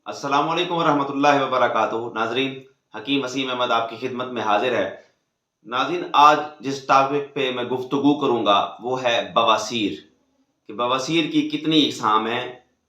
अस्सलाम वालेकुम वरहमतुल्लाहि वबरकातुहू। नाजरीन, हकीम वसीम अहमद आपकी खिदमत में हाजिर है। नाज़रीन, आज जिस टॉपिक पे मैं गुफ्तगू करूँगा वो है बवासीर, कि बवासीर की कितनी इकसाम हैं,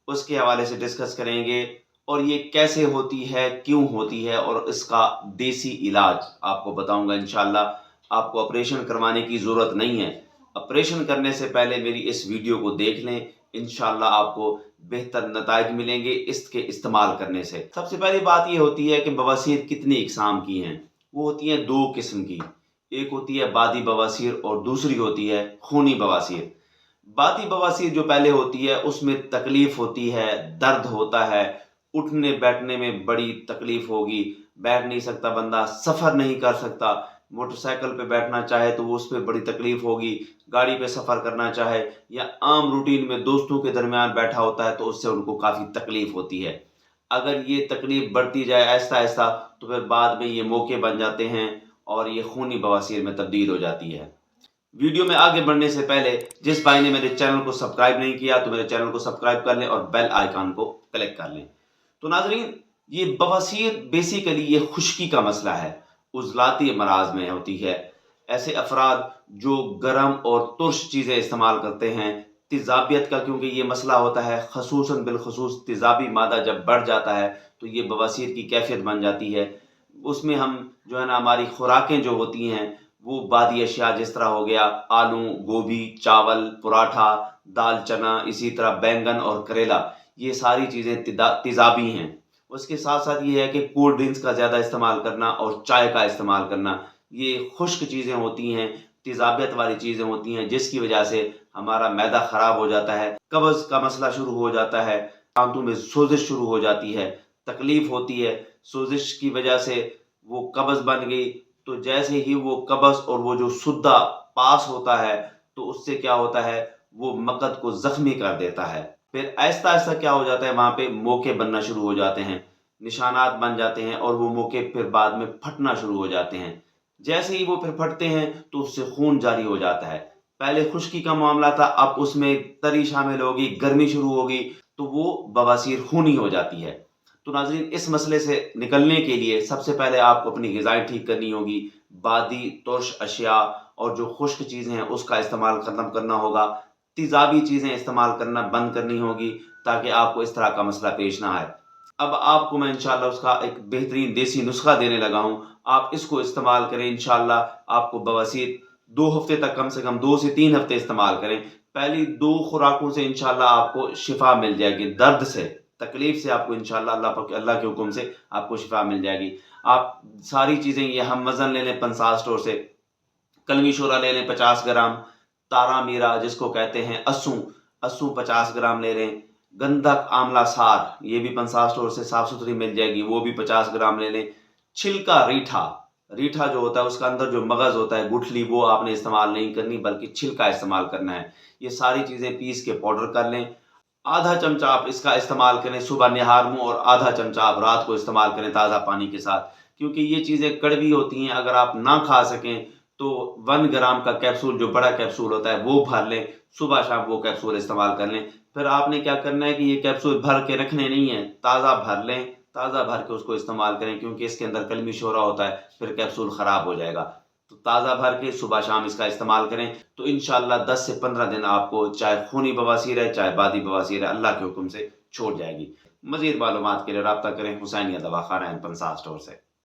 उसके हवाले से डिस्कस करेंगे। और ये कैसे होती है, क्यों होती है, और इसका देसी इलाज आपको बताऊंगा इंशाल्लाह। आपको ऑपरेशन करवाने की ज़रूरत नहीं है। ऑपरेशन करने से पहले मेरी इस वीडियो को देख लें, इंशाल्लाह आपको बेहतर नताइज मिलेंगे इसके इस्तेमाल करने से। सबसे पहली बात ये होती है कि बवासीर कितनी इकसाम की हैं। वो होती हैं दो किस्म की। एक होती है बादी बवासीर और दूसरी होती है खूनी बवासीर। बादी बवासीर जो पहले होती है उसमें तकलीफ होती है, दर्द होता है, उठने बैठने में बड़ी तकलीफ होगी, बैठ नहीं सकता बंदा, सफ़र नहीं कर सकता, मोटरसाइकिल पे बैठना चाहे तो वो उस पर बड़ी तकलीफ होगी, गाड़ी पे सफ़र करना चाहे या आम रूटीन में दोस्तों के दरमियान बैठा होता है तो उससे उनको काफ़ी तकलीफ होती है। अगर ये तकलीफ बढ़ती जाए आहिस्ता आहिस्ता तो फिर बाद में ये मौके बन जाते हैं और ये खूनी बवासीर में तब्दील हो जाती है। वीडियो में आगे बढ़ने से पहले जिस भाई ने मेरे चैनल को सब्सक्राइब नहीं किया तो मेरे चैनल को सब्सक्राइब कर लें और बेल आइकन को क्लिक कर लें। तो नाजरीन, ये बवासीर बेसिकली ये खुश्की का मसला है, उजलाती मराज में होती है। ऐसे अफराद जो गर्म और तुर्श चीज़ें इस्तेमाल करते हैं, तेज़ाबियत का क्योंकि ये मसला होता है, खसूसन बिलखसूस तेज़ाबी मादा जब बढ़ जाता है तो ये बवासीर की कैफियत बन जाती है। उसमें हम जो है ना, हमारी खुराकें जो होती हैं वो बादी अशिया जिस तरह हो गया आलू, गोभी, चावल, पराठा, दाल चना, इसी तरह बैंगन और करेला, ये सारी चीज़ें तेज़ाबी हैं। उसके साथ साथ ये है कि कोल्ड ड्रिंक्स का ज़्यादा इस्तेमाल करना और चाय का इस्तेमाल करना, ये खुश्क चीज़ें होती हैं, तेज़ाबियत वाली चीज़ें होती हैं, जिसकी वजह से हमारा मैदा ख़राब हो जाता है, कब्ज़ का मसला शुरू हो जाता है, दांतों में सोजिश शुरू हो जाती है, तकलीफ़ होती है। सोजिश की वजह से वो कब्ज़ बन गई, तो जैसे ही वो कब्ज़ और वो जो सुद्दा पास होता है तो उससे क्या होता है, वो मकद को ज़ख्मी कर देता है। फिर आहिस्ता आहिस्ता क्या हो जाता है, वहाँ पे मोके बनना शुरू हो जाते हैं, निशानात बन जाते हैं और वो मोके फिर बाद में फटना शुरू हो जाते हैं। जैसे ही वो फिर फटते हैं तो उससे खून जारी हो जाता है। पहले खुश्की का मामला था, अब उसमें तरी शामिल होगी, गर्मी शुरू होगी, तो वो बवासीर खूनी हो जाती है। तो नाज़रीन, इस मसले से निकलने के लिए सबसे पहले आपको अपनी ग़िज़ाएँ ठीक करनी होगी। बादी तुर्श अशिया और जो खुश्क चीज़ें हैं उसका इस्तेमाल ख़त्म करना होगा। तेज़ाबी चीज़ें इस्तेमाल करना बंद करनी होगी ताकि आपको इस तरह का मसला पेश ना आए। अब आपको मैं इंशाल्लाह उसका एक बेहतरीन देसी नुस्खा देने लगा हूँ। आप इसको इस्तेमाल करें, इंशाल्लाह आपको बवासीर 2 हफ़्ते तक, कम से कम 2 से 3 हफ़्ते इस्तेमाल करें। पहली 2 खुराकों से इंशाल्लाह आपको शिफ़ा मिल जाएगी, दर्द से, तकलीफ से आपको इंशाल्लाह अल्लाह के हुक्म से आपको शिफा मिल जाएगी। आप सारी चीज़ें ये हम वज़न ले लें पंसार स्टोर से, कलमी शोरा ले लें 50 ग्राम, तारा मीरा जिसको कहते हैं अस्सू, अस्सू 50 ग्राम ले लें, गंधक आंवला सार ये भी पंसार स्टोर से साफ़ सुथरी मिल जाएगी, वो भी 50 ग्राम ले लें। छिलका रीठा, रीठा जो होता है उसका अंदर जो मगज़ होता है, गुठली, वो आपने इस्तेमाल नहीं करनी बल्कि छिलका इस्तेमाल करना है। ये सारी चीज़ें पीस के पाउडर कर लें। आधा चमचा आप इसका इस्तेमाल करें सुबह निहार मुँह और आधा चमचा आप रात को इस्तेमाल करें ताज़ा पानी के साथ, क्योंकि ये चीज़ें कड़वी होती हैं। अगर आप ना खा सकें तो 1 ग्राम का कैप्सूल, जो बड़ा कैप्सूल होता है, वो भर लें, सुबह शाम वो कैप्सूल इस्तेमाल कर लें। फिर आपने क्या करना है कि ये कैप्सूल भर के रखने नहीं है, ताज़ा भर लें, ताज़ा भर के उसको इस्तेमाल करें, क्योंकि इसके अंदर कलमी शोरा होता है, फिर कैप्सूल ख़राब हो जाएगा। तो ताज़ा भर के सुबह शाम इसका इस्तेमाल करें तो इंशाल्लाह 10 से 15 दिन आपको चाहे खूनी बवासीर है, चाहे बादी बवासीर है, अल्लाह के हुक्म से छूट जाएगी। मज़ीद मालूमात के लिए राब्ता करें हुसैनिया दवाखाना एंड पंसार स्टोर से।